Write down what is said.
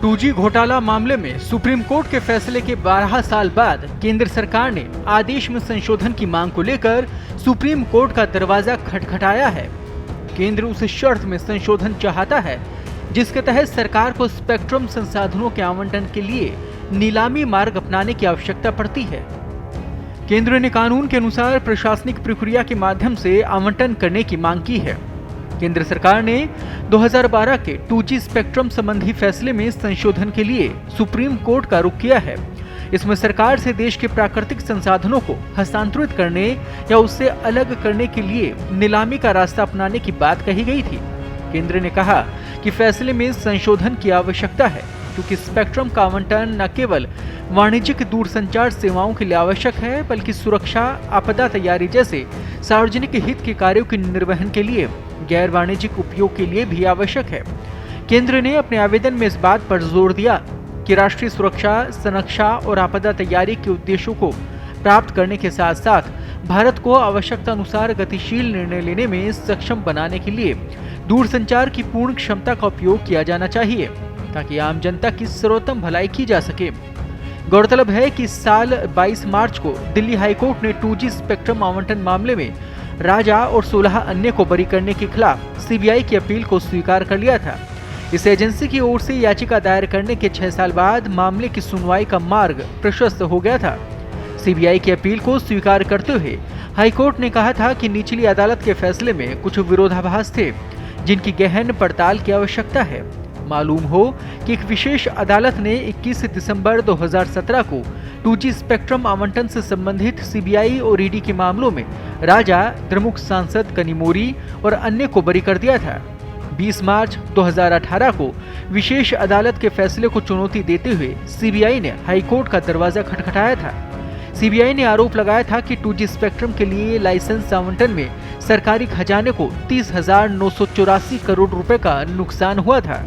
2G घोटाला मामले में सुप्रीम कोर्ट के फैसले के 12 साल बाद केंद्र सरकार ने आदेश में संशोधन की मांग को लेकर सुप्रीम कोर्ट का दरवाजा खटखटाया है। केंद्र उस शर्त में संशोधन चाहता है जिसके तहत सरकार को स्पेक्ट्रम संसाधनों के आवंटन के लिए नीलामी मार्ग अपनाने की आवश्यकता पड़ती है। केंद्र ने कानून के अनुसार प्रशासनिक प्रक्रिया के माध्यम से आवंटन करने की मांग की है। केंद्र सरकार ने 2012 के 2G स्पेक्ट्रम संबंधी फैसले में संशोधन के लिए सुप्रीम कोर्ट का रुख किया है। इसमें सरकार से देश के प्राकृतिक संसाधनों को हस्तांतरित करने या उससे अलग करने के लिए नीलामी का रास्ता अपनाने की बात कही गई थी। केंद्र ने कहा कि फैसले में संशोधन की आवश्यकता है क्योंकि स्पेक्ट्रम का आवंटन न केवल वाणिज्यिक दूरसंचार सेवाओं के लिए आवश्यक है बल्कि सुरक्षा, आपदा तैयारी जैसे सार्वजनिक हित के कार्यों के निर्वहन के लिए गैर वाणिज्यिक उपयोग के लिए भी आवश्यक है। केंद्र ने अपने आवेदन में इस बात पर जोर दिया कि राष्ट्रीय सुरक्षा, संरक्षा और आपदा तैयारी के उद्देश्यों को प्राप्त करने के साथ साथ भारत को आवश्यकता अनुसार गतिशील निर्णय लेने में सक्षम बनाने के लिए दूरसंचार की पूर्ण क्षमता का उपयोग किया जाना चाहिए ताकि आम जनता की सर्वोत्तम भलाई की जा सके। गौरतलब है कि साल 22 मार्च को दिल्ली हाईकोर्ट ने 2G स्पेक्ट्रम आवंटन मामले में राजा और 16 अन्य को बरी करने के खिलाफ सीबीआई की अपील को स्वीकार कर लिया था। इस एजेंसी की ओर से याचिका दायर करने के 6 साल बाद मामले की सुनवाई का मार्ग प्रशस्त हो गया था। सीबीआई की अपील को स्वीकार करते हुए हाईकोर्ट ने कहा था कि निचली अदालत के फैसले में कुछ विरोधाभास थे जिनकी गहन पड़ताल की आवश्यकता है। मालूम हो कि एक विशेष अदालत ने 21 दिसंबर 2017 को 2G स्पेक्ट्रम आवंटन से संबंधित सीबीआई और ईडी के मामलों में राजा, द्रमुक सांसद कनिमोरी और अन्य को बरी कर दिया था। 20 मार्च 2018 को विशेष अदालत के फैसले को चुनौती देते हुए सीबीआई ने हाईकोर्ट का दरवाजा खटखटाया था। सीबीआई ने आरोप लगाया था कि 2G स्पेक्ट्रम के लिए लाइसेंस आवंटन में सरकारी खजाने को 30,984 करोड़ रुपए का नुकसान हुआ था।